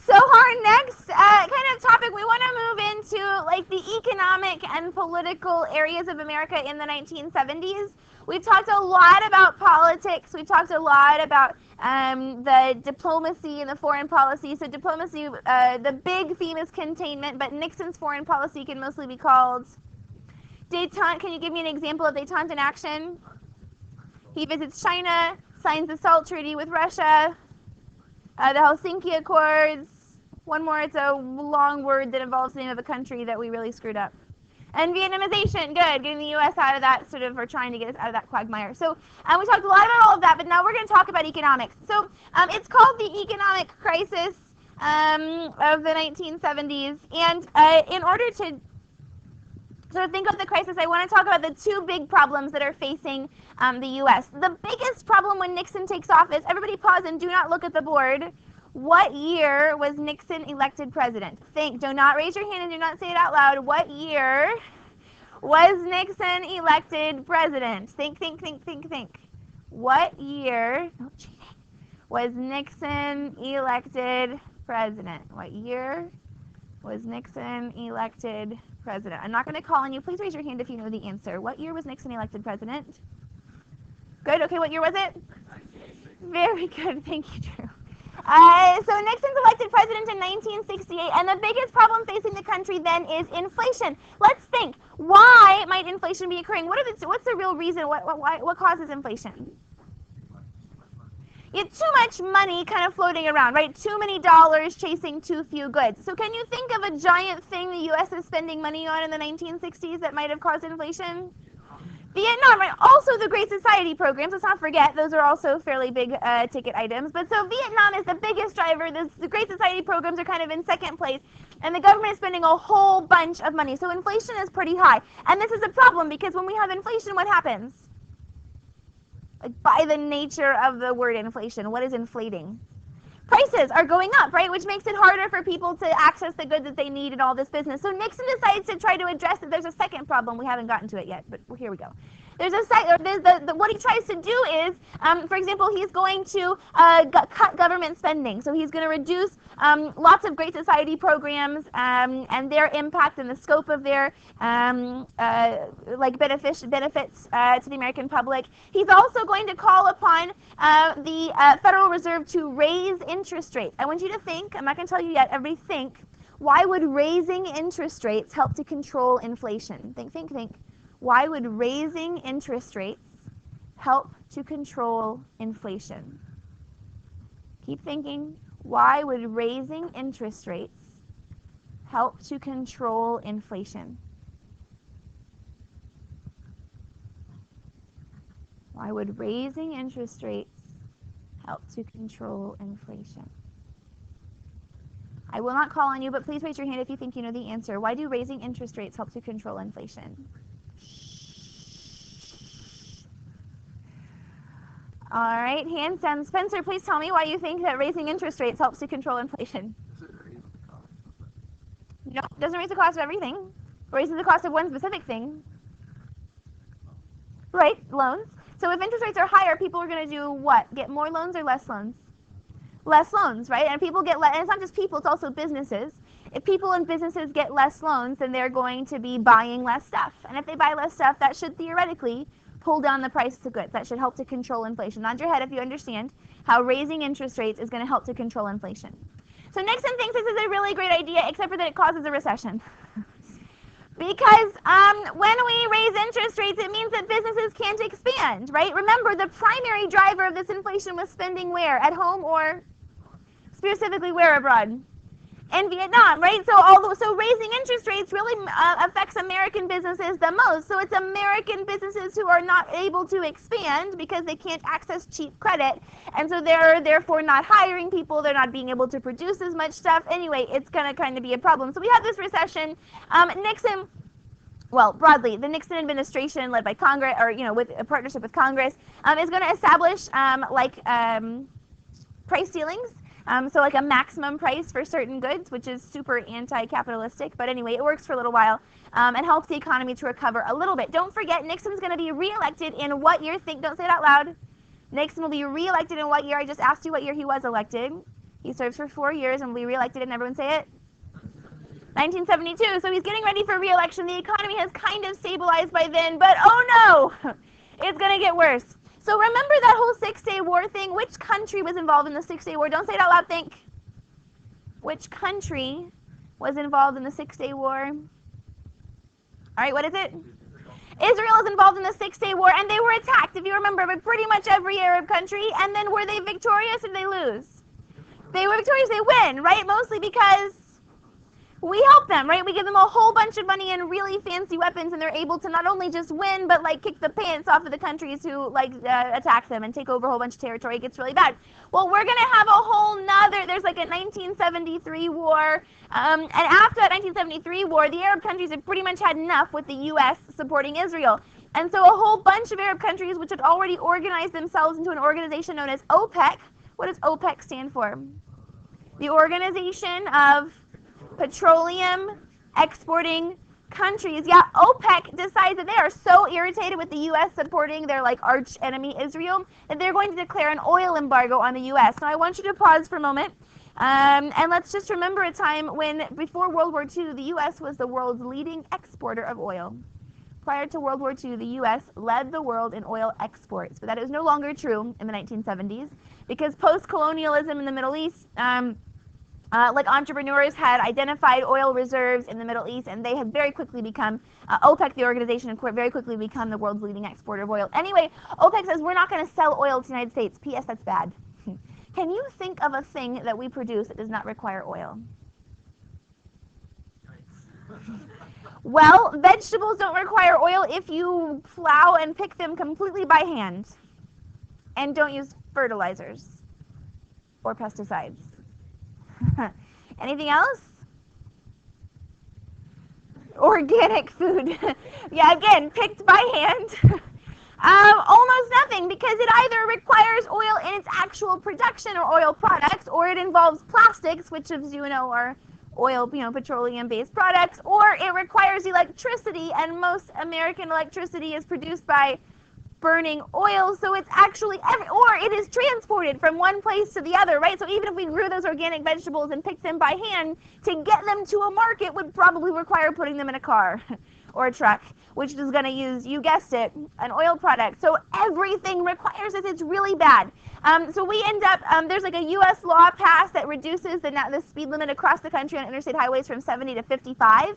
So our next kind of topic, we want to move into like the economic and political areas of America in the 1970s. We've talked a lot about politics. We've talked a lot about the diplomacy and the foreign policy. So diplomacy, the big theme is containment, but Nixon's foreign policy can mostly be called détente. Can you give me an example of détente in action? He visits China, signs the SALT Treaty with Russia, the Helsinki Accords. One more, it's a long word that involves the name of a country that we really screwed up. And Vietnamization, good, getting the U.S. out of that sort of, or trying to get us out of that quagmire. So we talked a lot about all of that, but now we're going to talk about economics. So it's called the economic crisis of the 1970s. And in order to sort of think of the crisis, I want to talk about the two big problems that are facing the U.S. The biggest problem when Nixon takes office, everybody pause and do not look at the board. What year was Nixon elected president? Think, do not raise your hand and do not say it out loud. What year was Nixon elected president? Think, think, think, think, think. What year was Nixon elected president? What year was Nixon elected president? I'm not going to call on you. Please raise your hand if you know the answer. What year was Nixon elected president? Good. Okay, what year was it? Very good. Thank you, Drew. So Nixon's elected president in 1968, and the biggest problem facing the country then is inflation. Let's think. Why might inflation be occurring? What's the real reason? What causes inflation? You have too much money kind of floating around, right? Too many dollars chasing too few goods. So can you think of a giant thing the U.S. is spending money on in the 1960s that might have caused inflation? Vietnam, right? Also the Great Society programs, let's not forget, those are also fairly big ticket items. But so Vietnam is the biggest driver. The Great Society programs are kind of in second place. And the government is spending a whole bunch of money. So inflation is pretty high. And this is a problem because when we have inflation, what happens? Like by the nature of the word inflation, what is inflating? Prices are going up, right? Which makes it harder for people to access the goods that they need and all this business. So Nixon decides to try to address it. There's a second problem. We haven't gotten to it yet, but here we go. There's what he tries to do is, for example, he's going to cut government spending. So he's going to reduce lots of Great Society programs and their impact and the scope of their benefits to the American public. He's also going to call upon the Federal Reserve to raise interest rates. I want you to think, I'm not going to tell you yet, everybody think, why would raising interest rates help to control inflation? Think, think, think. Why would raising interest rates help to control inflation? Keep thinking. Why would raising interest rates help to control inflation? Why would raising interest rates help to control inflation? I will not call on you, but please raise your hand if you think you know the answer. Why do raising interest rates help to control inflation? All right, hands down. Spencer, please tell me why you think that raising interest rates helps to control inflation. No, it doesn't raise the cost of everything. It raises the cost of one specific thing. Right, loans. So if interest rates are higher, people are going to do what? Get more loans or less loans? Less loans, right? And people get less, and it's not just people, it's also businesses. If people and businesses get less loans, then they're going to be buying less stuff. And if they buy less stuff, that should theoretically pull down the price of goods. That should help to control inflation. Nod your head if you understand how raising interest rates is going to help to control inflation. So Nixon thinks this is a really great idea, except for that it causes a recession. Because when we raise interest rates, it means that businesses can't expand, right? Remember, the primary driver of this inflation was spending where? At home or specifically where abroad? In Vietnam, right? So raising interest rates really affects American businesses the most. So it's American businesses who are not able to expand because they can't access cheap credit. And so they're therefore not hiring people. They're not being able to produce as much stuff. Anyway, it's going to kind of be a problem. So we have this recession. Nixon, well, broadly, the Nixon administration led by Congress, or, with a partnership with Congress, is going to establish price ceilings. So like a maximum price for certain goods, which is super anti-capitalistic, but anyway, it works for a little while and helps the economy to recover a little bit. Don't forget, Nixon's going to be reelected in what year? Think, don't say it out loud. Nixon will be re-elected in what year? I just asked you what year he was elected. He serves for 4 years and will be re-elected, and everyone say it. 1972. So he's getting ready for re-election. The economy has kind of stabilized by then, but oh no, it's going to get worse. So remember that whole Six-Day War thing? Which country was involved in the Six-Day War? Don't say it out loud, think. Which country was involved in the Six-Day War? All right, what is it? Israel is involved in the Six-Day War, and they were attacked, if you remember, by pretty much every Arab country. And then were they victorious or did they lose? They were victorious. They win, right? Mostly because we help them, right? We give them a whole bunch of money and really fancy weapons, and they're able to not only just win, but like kick the pants off of the countries who attack them and take over a whole bunch of territory. It gets really bad. Well, we're gonna have a whole nother. There's like a 1973 war, and after that 1973 war, the Arab countries had pretty much had enough with the U.S. supporting Israel, and so a whole bunch of Arab countries, which had already organized themselves into an organization known as OPEC. What does OPEC stand for? The Organization of Petroleum Exporting Countries. Yeah, OPEC decides that they are so irritated with the U.S. supporting their like arch enemy Israel that they're going to declare an oil embargo on the U.S. Now I want you to pause for a moment, and let's just remember a time when, before World War II, the U.S. was the world's leading exporter of oil. Prior to World War II, the U.S. led the world in oil exports, but that is no longer true in the 1970s because post-colonialism in the Middle East, like entrepreneurs had identified oil reserves in the Middle East, and they had very quickly become, OPEC, the organization, had very quickly become the world's leading exporter of oil. Anyway, OPEC says we're not going to sell oil to the United States. P.S. That's bad. Can you think of a thing that we produce that does not require oil? Well, vegetables don't require oil if you plow and pick them completely by hand and don't use fertilizers or pesticides. Anything else? Organic food. Yeah, again, picked by hand. Almost nothing, because it either requires oil in its actual production or oil products, or it involves plastics, which, as you know, are oil, petroleum-based products, or it requires electricity, and most American electricity is produced by burning oil, so it's actually or it is transported from one place to the other, right? So even if we grew those organic vegetables and picked them by hand, to get them to a market would probably require putting them in a car or a truck, which is going to use, you guessed it, an oil product. So everything requires this. It's really bad. So we end up, there's like a U.S. law passed that reduces the speed limit across the country on interstate highways from 70 to 55.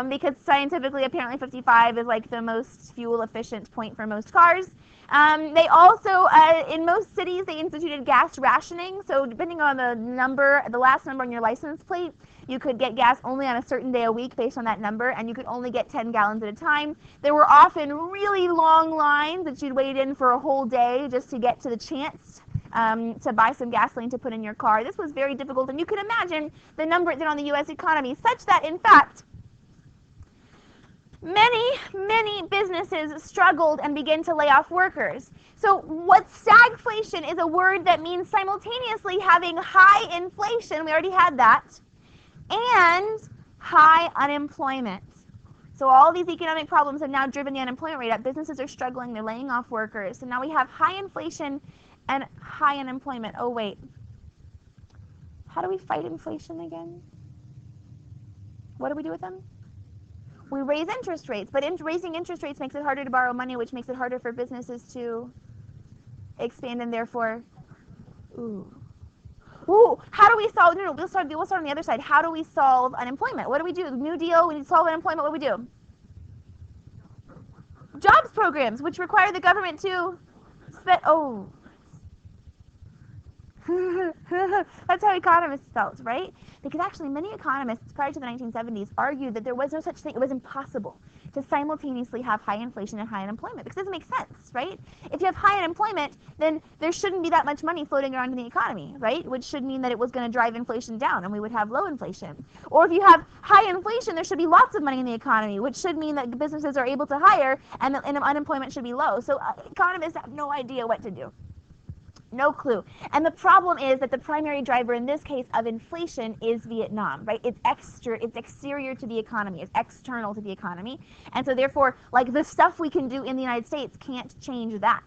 Because scientifically, apparently 55 is like the most fuel efficient point for most cars. They also, in most cities, they instituted gas rationing. So depending on the last number on your license plate, you could get gas only on a certain day a week based on that number, and you could only get 10 gallons at a time. There were often really long lines that you'd wait in for a whole day just to get to the chance to buy some gasoline to put in your car. This was very difficult, and you can imagine the number it did on the U.S. economy, such that, in fact, many businesses struggled and began to lay off workers. So what stagflation is a word that means simultaneously having high inflation, we already had that, and high unemployment. So all these economic problems have now driven the unemployment rate up. Businesses are struggling, they're laying off workers. So now we have high inflation and high unemployment. Oh wait, how do we fight inflation again? What do we do with them? We raise interest rates, but raising interest rates makes it harder to borrow money, which makes it harder for businesses to expand, and therefore, how do we solve, we'll start on the other side. How do we solve unemployment? What do we do? New Deal, we need to solve unemployment, what do we do? Jobs programs, which require the government to spend, that's how economists felt, right? Because actually many economists prior to the 1970s argued that there was no such thing, it was impossible to simultaneously have high inflation and high unemployment, because it doesn't make sense, right? If you have high unemployment, then there shouldn't be that much money floating around in the economy, right? Which should mean that it was going to drive inflation down and we would have low inflation. Or if you have high inflation, there should be lots of money in the economy, which should mean that businesses are able to hire and unemployment should be low. So economists have no idea what to do. No clue. And the problem is that the primary driver in this case of inflation is Vietnam, right? It's exterior to the economy, it's external to the economy. And so therefore, like the stuff we can do in the United States can't change that.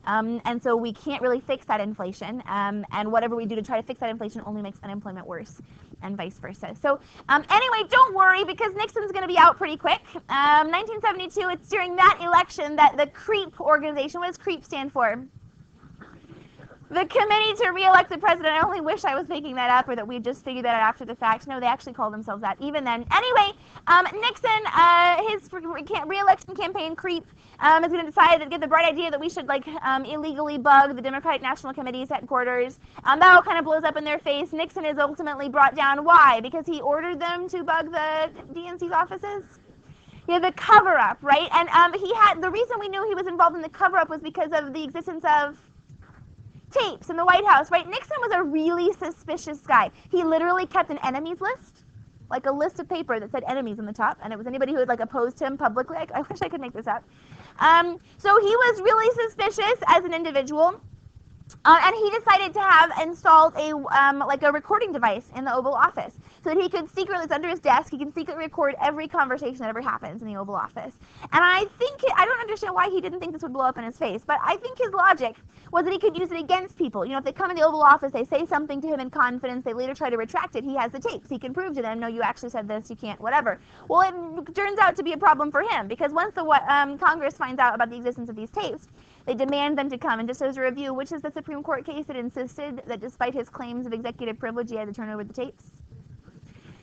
And so we can't really fix that inflation, and whatever we do to try to fix that inflation only makes unemployment worse, and vice versa. So anyway, don't worry, because Nixon's going to be out pretty quick. 1972, it's during that election that the CREEP organization, what does CREEP stand for? The Committee to Re-elect the President. I only wish I was making that up, or that we just figured that out after the fact. No, they actually call themselves that even then. Anyway, Nixon, his re-election campaign, CREEP, is going to decide to get the bright idea that we should illegally bug the Democratic National Committee's headquarters. That all kind of blows up in their face. Nixon is ultimately brought down. Why? Because he ordered them to bug the DNC's offices. Yeah, the cover-up, right? And the reason we knew he was involved in the cover-up was because of the existence of tapes in the White House, right? Nixon was a really suspicious guy. He literally kept an enemies list, like a list of paper that said enemies on the top, and it was anybody who had opposed him publicly. I wish I could make this up. So he was really suspicious as an individual, and he decided to have installed a recording device in the Oval Office, so that he could secretly, it's under his desk, he can secretly record every conversation that ever happens in the Oval Office. And I don't understand why he didn't think this would blow up in his face, but I think his logic was that he could use it against people. You know, if they come in the Oval Office, they say something to him in confidence, they later try to retract it, he has the tapes. He can prove to them, no, you actually said this, you can't, whatever. Well, it turns out to be a problem for him, because once the Congress finds out about the existence of these tapes, they demand them to come. And just as a review, which is the Supreme Court case that insisted that despite his claims of executive privilege, he had to turn over the tapes?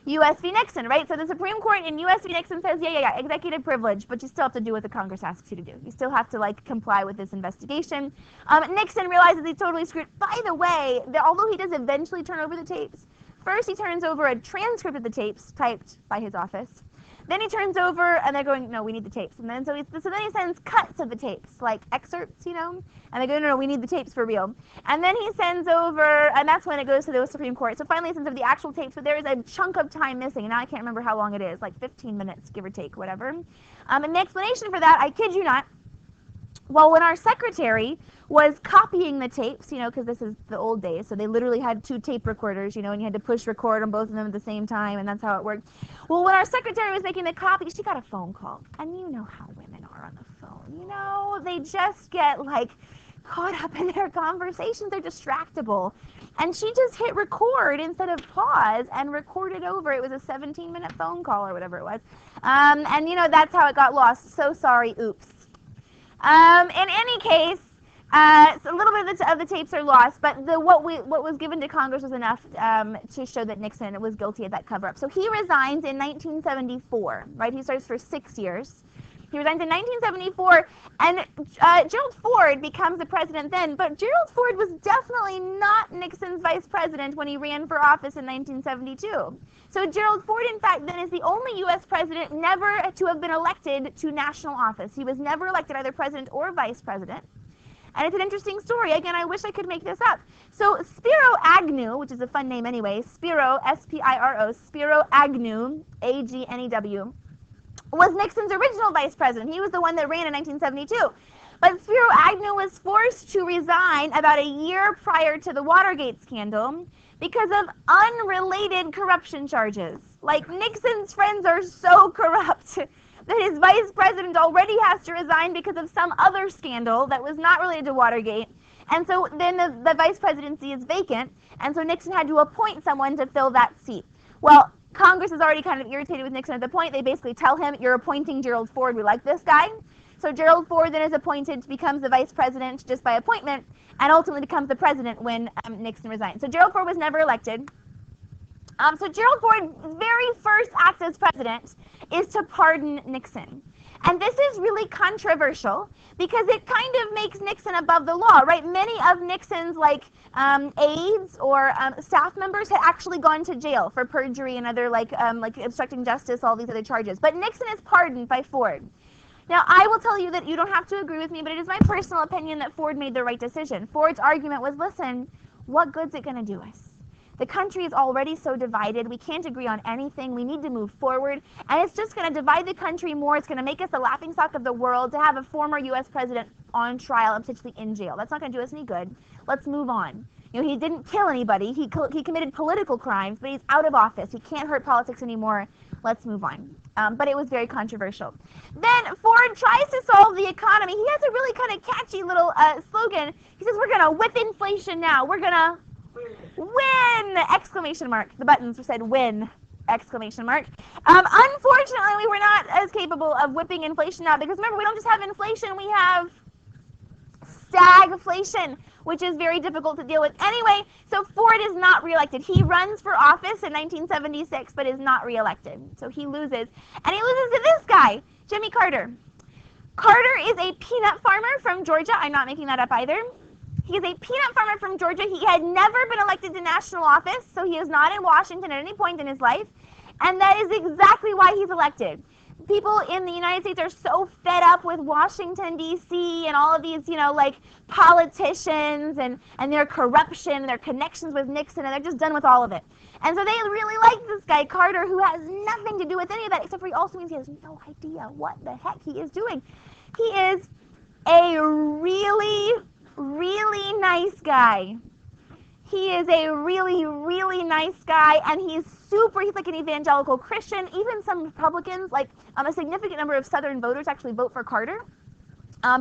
U.S. v. Nixon, right? So the Supreme Court in U.S. v. Nixon says, yeah, executive privilege, but you still have to do what the Congress asks you to do. You still have to, comply with this investigation. Nixon realizes he's totally screwed. By the way, although he does eventually turn over the tapes, first he turns over a transcript of the tapes typed by his office. Then he turns over, and they're going, no, we need the tapes. And then so then he sends cuts of the tapes, like excerpts, and they go, no, we need the tapes for real. And then he sends over, and that's when it goes to the Supreme Court. So finally he sends over the actual tapes, but there is a chunk of time missing, and now I can't remember how long it is, 15 minutes, give or take, whatever. And the explanation for that, I kid you not, well, when our secretary was copying the tapes, because this is the old days, so they literally had 2 tape recorders, and you had to push record on both of them at the same time, and that's how it worked. Well, when our secretary was making the copy, she got a phone call, and you know how women are on the phone, they just get, caught up in their conversations, they're distractible, and she just hit record instead of pause and recorded over. It was a 17-minute phone call or whatever it was, and that's how it got lost. So sorry, oops. In any case, so a little bit of the tapes are lost, but what was given to Congress was enough to show that Nixon was guilty of that cover-up. So he resigns in 1974, right? He serves for 6 years. He resigns in 1974, and Gerald Ford becomes the president then, but Gerald Ford was definitely not Nixon's vice president when he ran for office in 1972. So Gerald Ford, in fact, then is the only U.S. president never to have been elected to national office. He was never elected either president or vice president. And it's an interesting story. Again, I wish I could make this up. So Spiro Agnew, which is a fun name anyway, Spiro, S-P-I-R-O, Spiro Agnew, A-G-N-E-W, was Nixon's original vice president. He was the one that ran in 1972. But Spiro Agnew was forced to resign about a year prior to the Watergate scandal because of unrelated corruption charges. Nixon's friends are so corrupt that his vice president already has to resign because of some other scandal that was not related to Watergate. And so then the vice presidency is vacant, and so Nixon had to appoint someone to fill that seat. Well, Congress is already kind of irritated with Nixon at the point. They basically tell him, you're appointing Gerald Ford, we like this guy. So Gerald Ford then is appointed, becomes the vice president just by appointment, and ultimately becomes the president when Nixon resigned. So Gerald Ford was never elected. So Gerald Ford's very first act as president is to pardon Nixon. And this is really controversial because it kind of makes Nixon above the law, right? Many of Nixon's aides or staff members had actually gone to jail for perjury and other obstructing justice, all these other charges. But Nixon is pardoned by Ford. Now, I will tell you that you don't have to agree with me, but it is my personal opinion that Ford made the right decision. Ford's argument was, listen, what good's it going to do us? The country is already so divided. We can't agree on anything. We need to move forward. And it's just going to divide the country more. It's going to make us the laughingstock of the world to have a former U.S. president on trial and potentially in jail. That's not going to do us any good. Let's move on. He didn't kill anybody. He committed political crimes, but he's out of office. He can't hurt politics anymore. Let's move on. But it was very controversial. Then Ford tries to solve the economy. He has a really kind of catchy little slogan. He says, we're going to whip inflation now. We're going to win! Exclamation mark. The buttons said win! Exclamation mark. Unfortunately, we were not as capable of whipping inflation now because remember, we don't just have inflation, we have stagflation, which is very difficult to deal with. Anyway, so Ford is not reelected. He runs for office in 1976, but is not reelected. So he loses. And he loses to this guy, Jimmy Carter. Carter is a peanut farmer from Georgia. I'm not making that up either. He is a peanut farmer from Georgia. He had never been elected to national office, so he is not in Washington at any point in his life. And that is exactly why he's elected. People in the United States are so fed up with Washington, D.C. and all of these, politicians and their corruption and their connections with Nixon, and they're just done with all of it. And so they really like this guy, Carter, who has nothing to do with any of that, except for he also means he has no idea what the heck he is doing. He is a really, really nice guy. He is a really, really nice guy, and he's like an evangelical Christian. Even some Republicans, like a significant number of Southern voters actually vote for Carter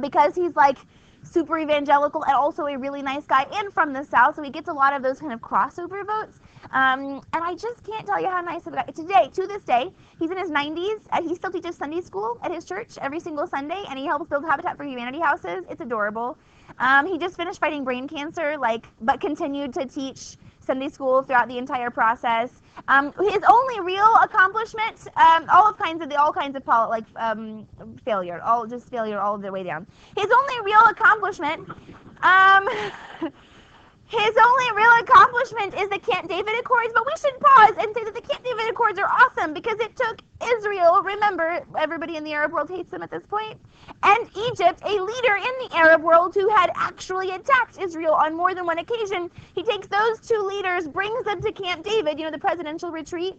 because he's like super evangelical and also a really nice guy and from the South, so he gets a lot of those kind of crossover votes. And I just can't tell you how nice of a guy. To this day, he's in his 90s, and he still teaches Sunday school at his church every single Sunday, and he helps build Habitat for Humanity houses. It's adorable. He just finished fighting brain cancer, but continued to teach Sunday school throughout the entire process. His only real accomplishment, all kinds of failure, failure all the way down. His only real accomplishment, is the Camp David Accords, but we should pause and say that the Camp David Accords are awesome because it took Israel, remember, everybody in the Arab world hates them at this point, and Egypt, a leader in the Arab world who had actually attacked Israel on more than one occasion. He takes those two leaders, brings them to Camp David, the presidential retreat,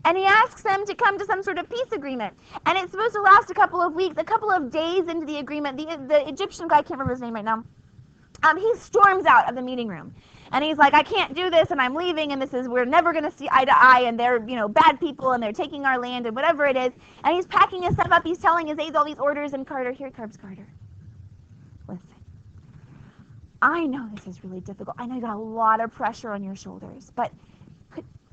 and he asks them to come to some sort of peace agreement. And it's supposed to last a couple of weeks, a couple of days into the agreement. The Egyptian guy, I can't remember his name right now, he storms out of the meeting room. And he's like, I can't do this, and I'm leaving, and we're never going to see eye to eye, and they're, bad people, and they're taking our land, and whatever it is. And he's packing his stuff up, he's telling his aides all these orders, and here comes Carter. Listen, I know this is really difficult. I know you got a lot of pressure on your shoulders, but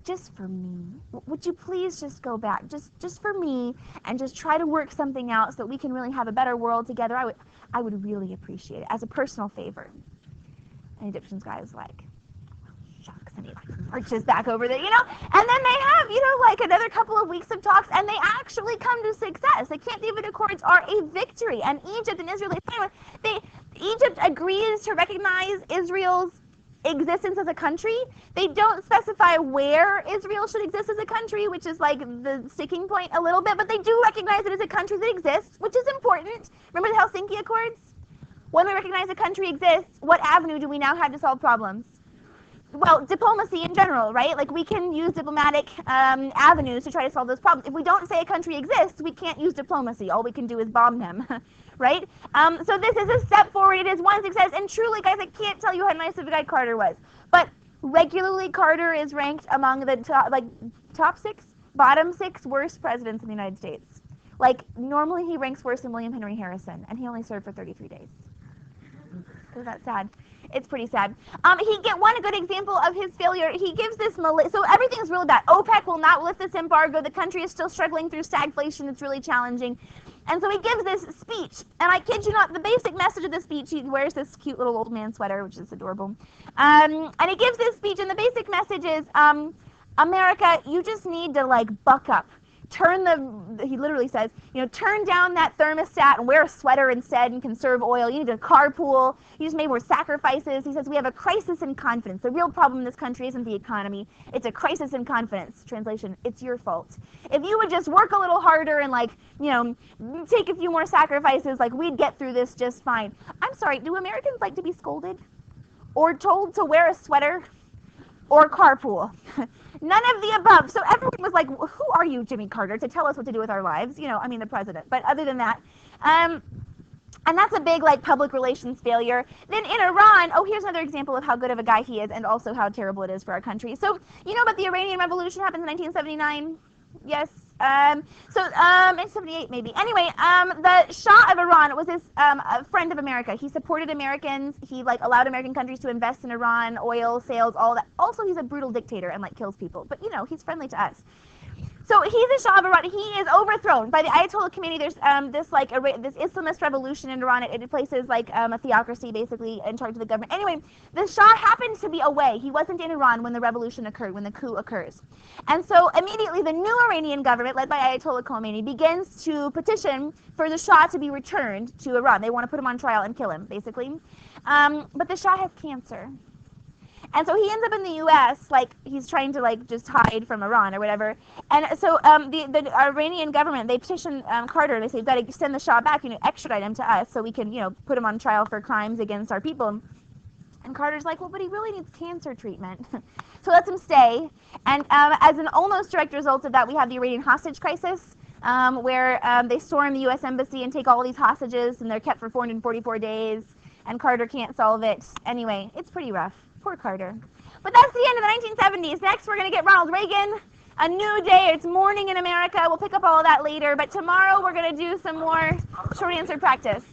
just for me, would you please just go back, just for me, and just try to work something out so that we can really have a better world together? I would really appreciate it, as a personal favor. And the Egyptian guy is like, shucks, and he marches back over there, and then they have, another couple of weeks of talks, and they actually come to success. The Camp David Accords are a victory, and Egypt and Israel, Egypt agrees to recognize Israel's existence as a country. They don't specify where Israel should exist as a country, which is like the sticking point a little bit, but they do recognize it as a country that exists, which is important. Remember the Helsinki Accords? When we recognize a country exists, what avenue do we now have to solve problems? Well, diplomacy in general, right? We can use diplomatic avenues to try to solve those problems. If we don't say a country exists, we can't use diplomacy. All we can do is bomb them, right? So this is a step forward. It is one success. And truly, guys, I can't tell you how nice of a guy Carter was. But regularly, Carter is ranked among the top 6, bottom 6 worst presidents in the United States. Normally he ranks worse than William Henry Harrison, and he only served for 33 days. Isn't that sad? It's pretty sad. One good example of his failure, he gives this, so everything's really bad. OPEC will not lift this embargo. The country is still struggling through stagflation. It's really challenging. And so he gives this speech, and I kid you not, the basic message of the speech, he wears this cute little old man sweater, which is adorable. And he gives this speech, and the basic message is, America, you just need to buck up. He literally says, turn down that thermostat and wear a sweater instead and conserve oil. You need to carpool. You just made more sacrifices. He says, we have a crisis in confidence. The real problem in this country isn't the economy. It's a crisis in confidence. Translation, it's your fault. If you would just work a little harder and take a few more sacrifices, we'd get through this just fine. I'm sorry, do Americans like to be scolded? Or told to wear a sweater? Or carpool? None of the above. So everyone was like, who are you, Jimmy Carter, to tell us what to do with our lives? The president. But other than that, And that's a big like public relations failure. Then in Iran, oh, here's another example of how good of a guy he is and also how terrible it is for our country. So you know about the Iranian Revolution happened in 1979? Yes. In 78 maybe. Anyway, the Shah of Iran was this a friend of America. He supported Americans. He like allowed American countries to invest in Iran, oil sales, all that. Also, he's a brutal dictator and like kills people. But you know, he's friendly to us. So he's the Shah of Iran. He is overthrown by the Ayatollah Khomeini. There's this Islamist revolution in Iran. It places like a theocracy basically in charge of the government. Anyway, the Shah happened to be away. He wasn't in Iran when the revolution occurred, when the coup occurs. And so immediately the new Iranian government, led by Ayatollah Khomeini, begins to petition for the Shah to be returned to Iran. They want to put him on trial and kill him, basically. But the Shah has cancer. And so he ends up in the U.S., like, he's trying to, like, just hide from Iran or whatever. And so the Iranian government, they petition Carter, and they say, you've got to send the Shah back, extradite him to us so we can, put him on trial for crimes against our people. And Carter's like, well, but he really needs cancer treatment. So lets him stay. And as an almost direct result of that, we have the Iranian hostage crisis, where they storm the U.S. embassy and take all these hostages, and they're kept for 444 days, and Carter can't solve it. Anyway, it's pretty rough. Poor Carter. But that's the end of the 1970s. Next, we're going to get Ronald Reagan. A new day. It's morning in America. We'll pick up all of that later. But tomorrow, we're going to do some more short answer practice.